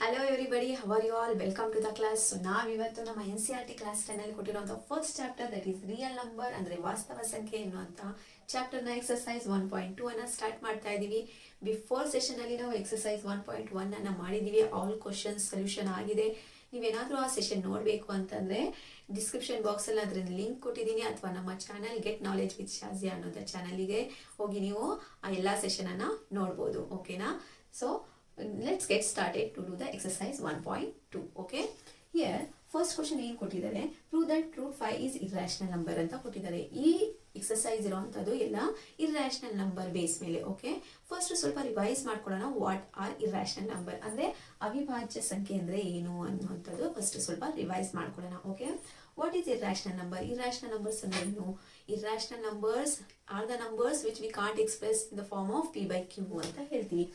Hello everybody, how are you all? Welcome to the class. ನಾವಿವತ್ತು ನಮ್ಮ NCERT class 10 ಅಲ್ಲಿ ಕೊಟ್ಟಿರುವಂಥ first chapter, that is real number ಅಂದರೆ ವಾಸ್ತವ ಸಂಖ್ಯೆ ಎನ್ನುವಂಥ ಚಾಪ್ಟರ್ನ ಎಕ್ಸರ್ಸೈಸ್ 1.2 ಅನ್ನ ಸ್ಟಾರ್ಟ್ ಮಾಡ್ತಾ ಇದ್ದೀವಿ. ಬಿಫೋರ್ ಸೆಷನ್ ಅಲ್ಲಿ ನಾವು ಎಕ್ಸರ್ಸೈಸ್ 1.1 ಅನ್ನ ಮಾಡಿದ್ದೀವಿ. ಆಲ್ ಕ್ವಶನ್ಸ್ ಸೊಲ್ಯೂಷನ್ ಆಗಿದೆ. ನೀವೇನಾದರೂ ಆ ಸೆಷನ್ ನೋಡಬೇಕು ಅಂತಂದ್ರೆ ಡಿಸ್ಕ್ರಿಪ್ಷನ್ ಬಾಕ್ಸ್ ಅಲ್ಲಿ ಅದರ ಲಿಂಕ್ ಕೊಟ್ಟಿದ್ದೀನಿ, ಅಥವಾ ನಮ್ಮ channel get knowledge with Shazia ಅನ್ನೋದ ಚಾನಲ್ಗೆ ಹೋಗಿ ನೀವು ಆ ಎಲ್ಲ ಸೆಷನ್ ಅನ್ನ ನೋಡ್ಬೋದು. ಓಕೆನಾ? So let's get started to do the exercise 1.2. okay, here first question ಏನು ಕೊಟ್ಟಿದ್ದಾರೆ, prove that root 5 is irrational number ಅಂತ ಕೊಟ್ಟಿದ್ದಾರೆ. ಈ ಎಕ್ಸರ್ಸೈಸ್ ಇರುವಂತದ್ದು ಎಲ್ಲ ಇರ್ರಾಷನಲ್ ನಂಬರ್ ಬೇಸ್ ಮೇಲೆ. ಓಕೆ, ಫಸ್ಟ್ ಸ್ವಲ್ಪ ರಿವೈಸ್ ಮಾಡ್ಕೊಳ್ಳೋಣ. ವಾಟ್ ಆರ್ ಇರ್ರಾಷನಲ್ ನಂಬರ್ ಅಂದ್ರೆ ಅವಿಭಾಜ್ಯ ಸಂಖ್ಯೆ ಅಂದ್ರೆ ಏನು ಅನ್ನುವಂಥದ್ದು ಫಸ್ಟ್ ಸ್ವಲ್ಪ ರಿವೈಸ್ ಮಾಡ್ಕೊಳ್ಳೋಣ. Okay, what is irrational number? Irrational numbers ಅಂದ್ರೆ ಏನು? Irrational numbers are the numbers which we can't express in the form of p by q ಅಂತ ಹೇಳ್ತೀವಿ.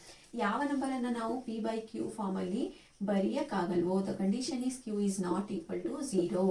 ಯಾವ ನಂಬರ್ ಅನ್ನ ನಾವು p by q ಫಾರ್ಮ್ ಅಲ್ಲಿ ಬರೆಯಕ್ಕಾಗಲ್ವೋ, the condition is q is not equal to 0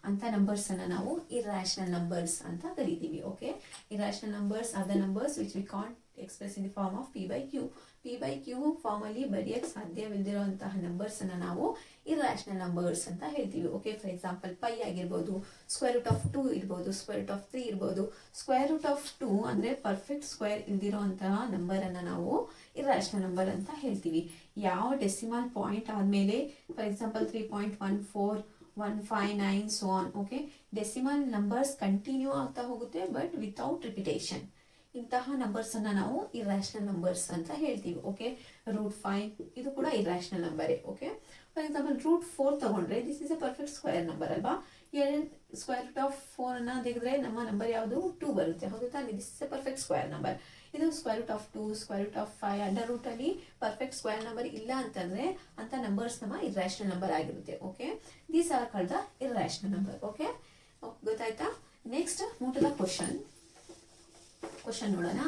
ಅಂತ ನಂಬರ್ಸ್ ಅನ್ನ ನಾವು ಇರ್ರಾಷನಲ್ ನಂಬರ್ಸ್ ಅಂತ ಕರಿತೀವಿ. Okay, irrational numbers are the numbers which we can't express in the form of p by q. p by q form ಅಲ್ಲಿ ಬರೆಯಕ್ಕೆ ಸಾಧ್ಯವಿಲ್ಲದಿರುವಂತಹ numbers ಅನ್ನ ನಾವು irrational numbers ಅಂತ ಹೇಳ್ತೀವಿ. ಓಕೆ, ಫಾರ್ ಎಕ್ಸಾಂಪಲ್ ಪೈ ಆಗಿರ್ಬೋದು, ಸ್ಕ್ವೇರ್ ರೂಟ್ ಆಫ್ 2 ಇರ್ಬೋದು, square root of 3 ಇರ್ಬೋದು. Square root of 2 ಅಂದ್ರೆ ಪರ್ಫೆಕ್ಟ್ ಸ್ಕ್ವೇರ್ ಇಲ್ದಿರುವಂತಹ ನಂಬರ್ ಅನ್ನ ನಾವು ಇರ್ರಾಷನಲ್ ನಂಬರ್ ಅಂತ ಹೇಳ್ತೀವಿ. ಯಾವ ಡೆಸಿಮಲ್ ಪಾಯಿಂಟ್ ಆದ್ಮೇಲೆ, for example 3.14 159 so on. Okay, decimal numbers continue ಆಗ್ತಾ ಹೋಗುತ್ತೆ ಬಟ್ ವಿತೌಟ್ ರಿಪಿಟೇಷನ್. ಇಂತಹ ನಂಬರ್ಸ್ ಅನ್ನ ನಾವು ಇರ್ರಾಷನಲ್ ನಂಬರ್ಸ್ ಅಂತ ಹೇಳ್ತೀವಿ. ಓಕೆ, ರೂಟ್ 5 ಇದು ಕೂಡ ಇರ್ರಾಷನಲ್ ನಂಬರೇ. ಓಕೆ, ಫಾರ್ ಎಕ್ಸಾಂಪಲ್ ರೂಟ್ 4 ತಗೊಂಡ್ರೆ this is a perfect square number ಅಲ್ವಾ. ಸ್ಕ್ವೇರ್ ರೂಟ್ ಆಫ್ 4 ಅನ್ನ ತೆಗೆದ್ರೆ ನಮ್ಮ ನಂಬರ್ ಯಾವುದು? 2 ಬರುತ್ತೆ. ಹೌದು ತಾನೆ? This is a perfect square number. ಇದು square root of 2, square root of 5 under root ಅಲ್ಲಿ ಪರ್ಫೆಕ್ಟ್ ಸ್ಕ್ವೇರ್ ನಂಬರ್ ಇಲ್ಲ ಅಂತಂದ್ರೆ ಅಂತ ನಂಬರ್ಸ್ ನಮ್ಮ ಇರ್ರಾಷನಲ್ ನಂಬರ್ ಆಗಿರುತ್ತೆ. Okay, these are called the irrational number. Okay, ಗೊತ್ತಾಯ್ತಾ? Next move to the question ನೋಡೋಣ.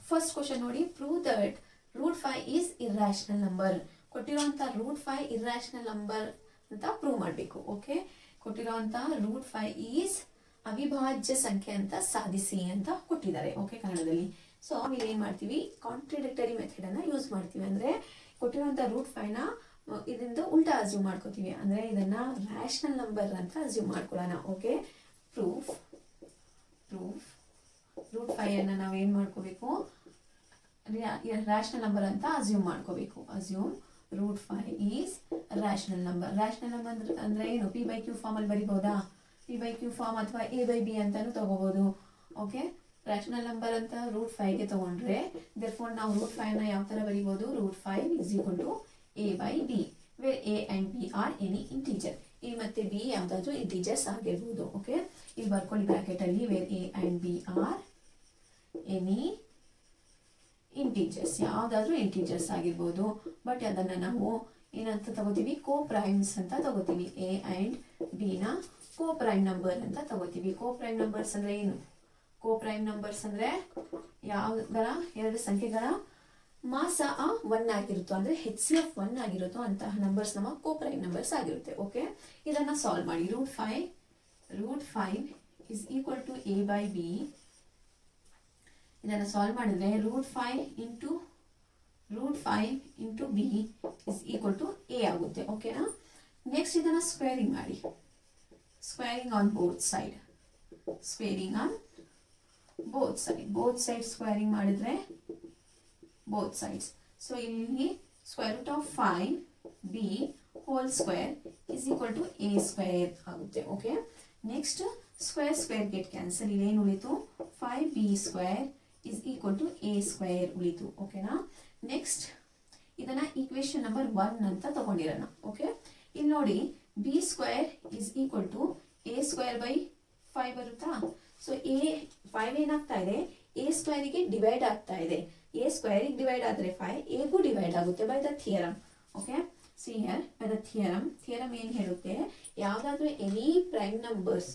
First question ನೋಡಿ, prove that root 5 is irrational number. ಕೊಟ್ಟಿರುವಂತ ರೂಟ್ 5 ಇರ್ರಾಷನಲ್ ನಂಬರ್ ಅಂತ ಪ್ರೂವ್ ಮಾಡಬೇಕು. ಓಕೆ, ಕೊಟ್ಟಿರುವಂತ ರೂಟ್ 5 ಈಸ್ ಅವಿಭಾಜ್ಯ ಸಂಖ್ಯೆ ಅಂತ ಸಾಧಿಸಿ ಅಂತ ಕೊಟ್ಟಿದ್ದಾರೆ. ಓಕೆ, ಕನ್ನಡದಲ್ಲಿ. ಸೊ ಇಲ್ಲಿ ಏನ್ ಮಾಡ್ತೀವಿ, ಕಾಂಟ್ರಡಿಕ್ಟರಿ ಮೆಥಡ್ ಅನ್ನ ಯೂಸ್ ಮಾಡ್ತೀವಿ. ಅಂದ್ರೆ ಕೊಟ್ಟಿರುವಂತ ರೂಟ್ 5 ನ ಇದರಿಂದ ಉಲ್ಟಾ ಅಸ್ಯೂಮ್ ಮಾಡ್ಕೋತೀವಿ. ಅಂದ್ರೆ ಇದನ್ನ ರ್ಯಾಷನಲ್ ನಂಬರ್ ಅಂತ ಅಸ್ಯೂಮ್ ಮಾಡ್ಕೊಳ್ಳೋಣ. ಓಕೆ, ಪ್ರೂಫ್ ರೂಟ್ 5 ಅನ್ನ ನಾವ್ ಏನ್ ಮಾಡ್ಕೋಬೇಕು, ರ್ಯಾಷನಲ್ ನಂಬರ್ ಅಂತ ಅಸ್ಯೂಮ್ ಮಾಡ್ಕೋಬೇಕು. Assume root 5 is rational number. Rational number ಅಂದ್ರೆ ಏನು? p by q ಫಾರ್ಮ್ ಅಲ್ಲಿ ಬರಿಬಹುದಾ? p by q ಫಾರ್ಮ್ ಅಥವಾ a by b ಅಂತಾನು ತಗೋಬಹುದು. ಓಕೆ, ರ್ಯಾಷನಲ್ ನಂಬರ್ ಅಂತ ರೂಟ್ 5 ಗೆ ತಗೊಂಡ್ರೆ therefore ನಾವು ರೂಟ್ 5 ನ ಯಾವ ತರ ಬರಿಬಹುದು? Root 5 is equal to a by b where a and b are any integer. a ಮತ್ತೆ b ಯಾವ್ದಾದ್ರು ಇಂಟಿಜರ್ಸ್ ಆಗಿರ್ಬೋದು. ಓಕೆ, ಇಲ್ಲಿ ಬರ್ಕೊಳ್ಳಿ ಬ್ರಾಕೆಟ್ ಅಲ್ಲಿ, where a and b are any integers, ಯಾವ್ದಾದ್ರು ಇಂಟಿಜರ್ಸ್ ಆಗಿರ್ಬೋದು. ಬಟ್ ಅದನ್ನ ನಾವು ಏನಂತ ತಗೋತೀವಿ? ಕೋ ಪ್ರೈಮ್ಸ್ ಅಂತ ತಗೋತೀವಿ. a and b ನ ಕೋ ಪ್ರೈಮ್ ನಂಬರ್ ಅಂತ ತಗೋತೀವಿ. ಕೋ ಪ್ರೈಮ್ ನಂಬರ್ಸ್ ಅಂದ್ರೆ ಏನು? ಕೋ ಪ್ರೈಮ್ ನಂಬರ್ಸ್ ಅಂದ್ರೆ ಯಾವ್ದರ ಎರಡು ಸಂಖ್ಯೆಗಳ ಮಾಸ 1 ಆಗಿರುತ್ತೋ, ಅಂದ್ರೆ HCF 1 ಆಗಿರುತ್ತೋ ಅಂತಹ ನಂಬರ್ಸ್ ನಮ್ಮ ಕೋ ಪ್ರೈಮ್ ನಂಬರ್ಸ್ ಆಗಿರುತ್ತೆ. ಓಕೆ, ಇದನ್ನ ಸಾಲ್ವ್ ಮಾಡಿ. Root 5 is equal to a by b. ಇದನ್ನ ಸಾಲ್ವ್ ಮಾಡಿದ್ರೆ root 5 into b is equal to a ಆಗುತ್ತೆ. ಓಕೆನಾ? ನೆಕ್ಸ್ಟ್ ಇದನ್ನ ಸ್ಕ್ವೇರಿಂಗ್ ಮಾಡಿ. Squaring on both side. Both side squaring ಮಾಡಿದ್ರೆ both sides. So ಇಲ್ಲಿ square root of 5b whole square is equal to a square ಆಗುತ್ತೆ. Okay, next square get cancel. ಇಲ್ಲಿ ಏನು ಉಳಿತು? 5b square is equal to a square ಉಳಿತು. ಓಕೆನಾ? Next ಇದನ್ನ equation number 1 ಅಂತ ತಗೊಂಡಿರೋಣ. ಓಕೆ, ಇಲ್ಲಿ ನೋಡಿ b square is equal to a square by 5 ಬರುತ್ತಾ? ಸೊ a5 ಏನಾಗ್ತಾ ಇದೆ? a square ಗೆ ಡಿವೈಡ್ ಆಗ್ತಾ ಇದೆ. a square ಡಿವೈಡ್ ಆದ್ರೆ 5 a ಗೂ ಡಿವೈಡ್ ಆಗುತ್ತೆ by the theorem. Okay, see here by the theorem ಏನ್ ಹೇಳುತ್ತೆ? ಯಾವ್ದಾದ್ರು ಎನಿ ಪ್ರೈಮ್ ನಂಬರ್ಸ್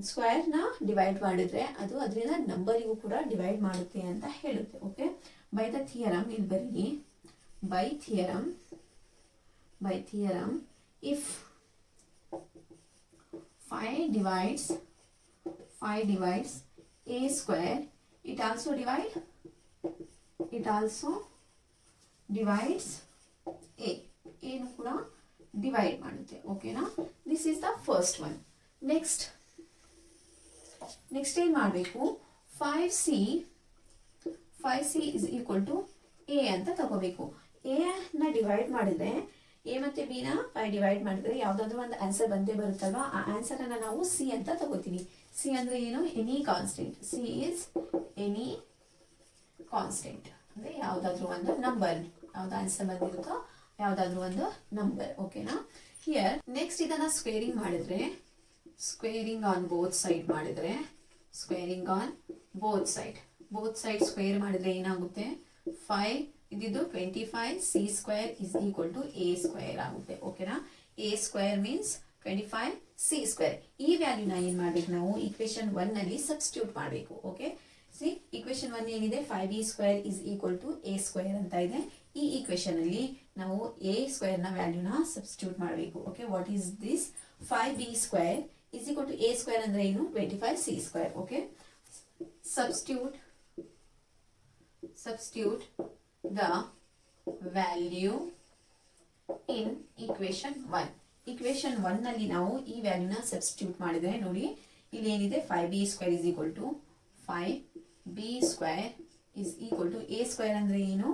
ಸ್ಕ್ವೇರ್ ನ ಡಿವೈಡ್ ಮಾಡಿದ್ರೆ ಅದು ಅದರಿಂದ ನಂಬರಿಗೂ ಕೂಡ ಡಿವೈಡ್ ಮಾಡುತ್ತೆ ಅಂತ ಹೇಳುತ್ತೆ. ಓಕೆ, ಬೈ ದ ಥಿಯರಮ್ ಇಲ್ಲಿ ಬರೀ by theorem if 5 divides a square, it also divides A, ಏನು ಕೂಡ ಡಿವೈಡ್ ಮಾಡುತ್ತೆ. ಓಕೆನಾ? This is the first one. Next ಏನ್ ಮಾಡಬೇಕು, 5c is equal to A ಅಂತ ತಗೋಬೇಕು. ಎ ನ ಡಿವೈಡ್ ಮಾಡಿದ್ರೆ, ಎ ಮತ್ತೆ ಬಿ ನ 5 ಡಿವೈಡ್ ಮಾಡಿದ್ರೆ ಯಾವ್ದಾದ್ರು ಒಂದು ಆನ್ಸರ್ ಬಂದೇ ಬರುತ್ತಲ್ವಾ, ಆ ಆನ್ಸರ್ ಅನ್ನ ನಾವು ಸಿ ಅಂತ ತಗೋತೀವಿ. ಸಿ ಅಂದ್ರೆ ಏನು? Any constant. C is any constant ಅಂದ್ರೆ ಯಾವ್ದಾದ್ರು ಒಂದು ನಂಬರ್, ಯಾವ್ದು ಆನ್ಸರ್ ಬಂದಿರುತ್ತೋ ಯಾವ್ದಾದ್ರು ಒಂದು ನಂಬರ್. ಓಕೆನಾ? ಹಿಯರ್ ನೆಕ್ಸ್ಟ್ ಇದನ್ನ ಸ್ಕ್ವೇರಿಂಗ್ ಮಾಡಿದ್ರೆ, ಸ್ಕ್ವೇರಿಂಗ್ ಆನ್ ಬೋತ್ ಸೈಡ್ ಮಾಡಿದ್ರೆ, squaring on both side square ಮಾಡಿದ್ರೆ ಏನಾಗುತ್ತೆ, 5 ಇದಿದ್ದು 25 c square is equal to a square ಆಗುತ್ತೆ. ಓಕೆನಾ? a square means 25 c square. ಈ ವ್ಯಾಲ್ಯೂನ ಏನ್ ಮಾಡ್ಬೇಕು ನಾವು ಇಕ್ವೇಶನ್ 1 ನಲ್ಲಿ ಸಬ್ಸ್ಟಿಟ್ಯೂಟ್ ಮಾಡಬೇಕು. ಓಕೆ, ಸಿ ಇಕ್ವೇಶನ್ 1 ಏನಿದೆ, 5b square is equal to a square ಅಂತ ಇದೆ. ಈ ಇಕ್ವೇಶನ್ ಅಲ್ಲಿ ನಾವು a ಸ್ಕ್ವೇರ್ ನ ವ್ಯಾಲ್ಯೂನ ಸಬ್ಸ್ಟಿಟ್ಯೂಟ್ ಮಾಡಬೇಕು. Okay, what is this? 5b square is equal to a square ಅಂದ್ರೆ ಏನು? 25 c square. Okay, substitute the value in equation 1. equation 1 ನಲ್ಲಿ ನಾವು ಈ ವ್ಯಾಲ್ಯೂನ ಸಬ್ಸ್ಟಿಟ್ಯೂಟ್ ಮಾಡಿದ್ರೆ ನೋಡಿ, ಇಲ್ಲಿ ಏನಿದೆ, 5b square is equal to 5b square is equal to a square ಅಂದ್ರೆ ಏನು?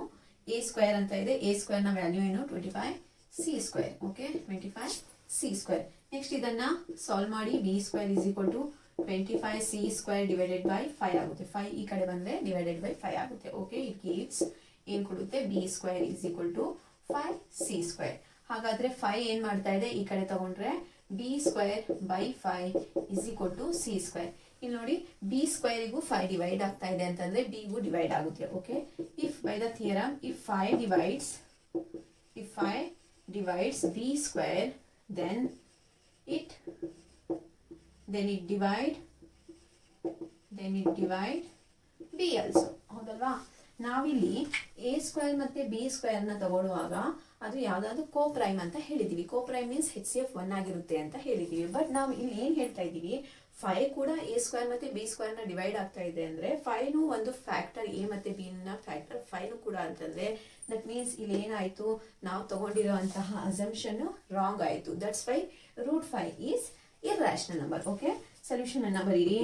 a ಸ್ಕ್ವೇರ್ ಅಂತ ಇದೆ. a ಸ್ಕ್ವೇರ್ ನ ವ್ಯಾಲ್ಯೂ ಏನು? 25 c square. Okay, 25 c square. Next ಇದನ್ನ ಸಾಲ್ವ್ ಮಾಡಿ, b square is equal to 25 c square divided by 5 ಆಗುತ್ತೆ. 5 ಈ ಕಡೆ ಬಂದ್ರೆ ಡಿವೈಡೆಡ್ ಬೈ 5 ಆಗುತ್ತೆ. ಓಕೆ, ಇಟ್ ಗಿವ್ಸ್ ಏನ್ ಕೊಡುತ್ತೆ? b square is equal to 5 c square. ಹಾಗಾದ್ರೆ 5 ಏನ್ ಮಾಡ್ತಾ ಇದೆ, ಈ ಕಡೆ ತಗೊಂಡ್ರೆ b square by 5 is equal to c square. ಇಲ್ಲಿ ನೋಡಿ, b ಸ್ಕ್ವೇರ್ ಗೂ 5 ಡಿವೈಡ್ ಆಗ್ತಾ ಇದೆ ಅಂತಂದ್ರೆ b ಗೂ ಡಿವೈಡ್ ಆಗುತ್ತೆ. Okay, if by the theorem if 5 divides b square then it divide b also. ಹೌದಲ್ವಾ? ನಾವಿಲ್ಲಿ a ಸ್ಕ್ವೇರ್ ಮತ್ತೆ b ಸ್ಕ್ವೇರ್ ನ ತಗೊಳ್ಳುವಾಗ ಅದು ಯಾವ್ದಾದ್ರು ಕೋ ಪ್ರೈಮ್ ಅಂತ ಹೇಳಿದೀವಿ. ಕೋ ಪ್ರೈಮ್ ಮೀನ್ಸ್ HCF 1 ಆಗಿರುತ್ತೆ ಅಂತ ಹೇಳಿದೀವಿ. ಬಟ್ ನಾವು ಇಲ್ಲಿ ಏನ್ ಹೇಳ್ತಾ ಇದೀವಿ, 5 ಕೂಡ a ಸ್ಕ್ವೇರ್ ಮತ್ತೆ b ಸ್ಕ್ವೇರ್ ನ ಡಿವೈಡ್ ಆಗ್ತಾ ಇದೆ ಅಂದ್ರೆ 5 ನು ಒಂದು ಫ್ಯಾಕ್ಟರ್, a ಮತ್ತೆ b ನ ಫ್ಯಾಕ್ಟರ್ 5 ನು ಕೂಡ ಅಂತಂದ್ರೆ ದಟ್ ಮೀನ್ಸ್ ಇಲ್ಲಿ ಏನಾಯ್ತು, ನಾವು ತಗೊಂಡಿರುವಂತಹ ಅಸಂಪ್ಷನ್ ರಾಂಗ್ ಆಯ್ತು. That's why √5 is irrational number. Okay, solution ಅನ್ನ ಬರೀರಿ.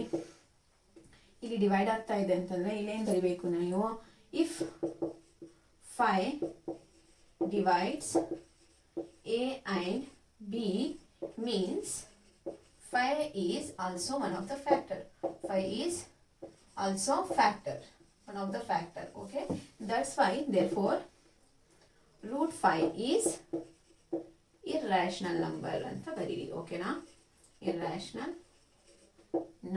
ಇಲ್ಲಿ ಡಿವೈಡ್ ಆಗ್ತಾ ಇದೆ ಅಂತಂದ್ರೆ ಇಲ್ಲೇನ್ ಬರಿಬೇಕು ನೀವು, if 5 divides a and b means 5 is also one of the factor. 5 is also one of the factor. Okay, that's why therefore √5 is irrational number anta bariri. Okay na, irrational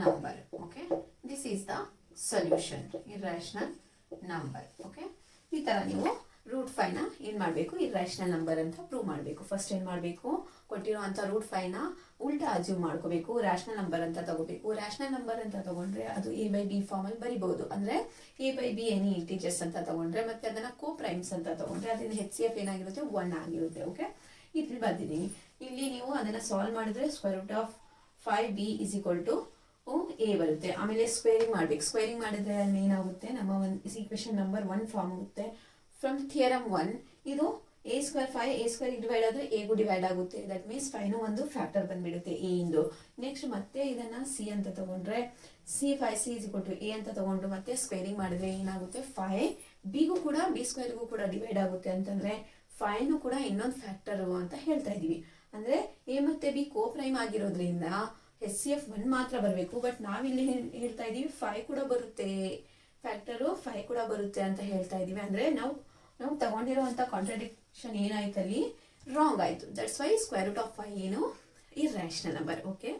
number. Okay, this is the solution, irrational number. Okay, ಈ ತರ ನೀವು √5 ನ ಏನ್ ಮಾಡಬೇಕು, irrational number ಅಂತ prove ಮಾಡಬೇಕು. First ಏನ್ ಮಾಡಬೇಕು, ಕೊಟ್ಟಿರುವಂತ √5 ನ ಉಲ್ಟಾ ಅಸ್ಯೂಮ್ ಮಾಡ್ಕೋಬೇಕು, ರ್ಯಾಷನಲ್ ನಂಬರ್ ಅಂತ ತಗೋಬೇಕು. ರ್ಯಾಷನಲ್ ನಂಬರ್ ಅಂತ ತಗೊಂಡ್ರೆ ಅದು a/b ಫಾರ್ಮ್ ಅಲ್ಲಿ ಬರಿಬಹುದು. ಅಂದ್ರೆ a/b ಎನಿ ಇಂಟಿಜರ್ಸ್ ಅಂತ ತಗೊಂಡ್ರೆ ಮತ್ತೆ ಅದನ್ನ ಕೋ ಪ್ರೈಮ್ಸ್ ಅಂತ ತಗೊಂಡ್ರೆ ಅದನ್ನ HCF ಏನಾಗಿರುತ್ತೆ, 1 ಆಗಿರುತ್ತೆ. ಓಕೆ, ಇಲ್ಲಿ ಬರ್ದಿದ್ದೀನಿ. ಇಲ್ಲಿ ನೀವು ಅದನ್ನ ಸಾಲ್ವ್ ಮಾಡಿದ್ರೆ √5b is equal to a ಬರುತ್ತೆ. ಆಮೇಲೆ ಸ್ಕ್ವೇರಿಂಗ್ ಮಾಡ್ಬೇಕು. ಸ್ಕ್ವೇರಿಂಗ್ ಮಾಡಿದ್ರೆ ಏನಾಗುತ್ತೆ, ನಮ್ಮ ಈಕ್ವೇಶನ್ ನಂಬರ್ 1 ಫಾರ್ಮ್ ಆಗುತ್ತೆ. ಫ್ರಮ್ ಥಿಯರಮ್ 1 ಇದು a square 5 a square divide ಆದ್ರೆ a ಗೂ ಡಿವೈಡ್ ಆಗುತ್ತೆ. ದಟ್ ಮೀನ್ಸ್ 5 ನು ಒಂದು ಫ್ಯಾಕ್ಟರ್ ಬಂದ್ಬಿಡುತ್ತೆ a ಇಂದು. ನೆಕ್ಸ್ಟ್ ಮತ್ತೆ ಇದನ್ನ c ಅಂತ ತಗೊಂಡ್ರೆ c5c is equal to a ಅಂತ ತಗೊಂಡು ಮತ್ತೆ ಸ್ಕ್ವೇರಿಂಗ್ ಮಾಡಿದ್ರೆ ಏನಾಗುತ್ತೆ, 5 b ಗೂ ಕೂಡ b ಸ್ಕ್ವೇರ್ ಗೂ ಕೂಡ ಡಿವೈಡ್ ಆಗುತ್ತೆ ಅಂತಂದ್ರೆ 5 ನು ಕೂಡ ಇನ್ನೊಂದು ಫ್ಯಾಕ್ಟರ್ ಅಂತ ಹೇಳ್ತಾ ಇದೀವಿ. ಅಂದ್ರೆ a ಮತ್ತೆ b ಕೋ ಪ್ರೈಮ್ ಆಗಿರೋದ್ರಿಂದ HCF 1 ಮಾತ್ರ ಬರಬೇಕು. ಬಟ್ ನಾವಿಲ್ಲಿ ಹೇಳ್ತಾ ಇದೀವಿ 5 ಕೂಡ ಬರುತ್ತೆ, ಫ್ಯಾಕ್ಟರ್ 5 ಕೂಡ ಬರುತ್ತೆ ಅಂತ ಹೇಳ್ತಾ ಇದೀವಿ. ಅಂದ್ರೆ ನಾವು ತಗೊಂಡಿರುವಂತ ಕಾಂಟ್ರಡಿಕ್ಷನ್ ಏನಾಯ್ತು, ಅಲ್ಲಿ ರಾಂಗ್ ಆಯ್ತು. ದಟ್ಸ್ ವೈ √5 ಏನು ಇರ್ರಾಷನಲ್ ನಂಬರ್. ಓಕೆ.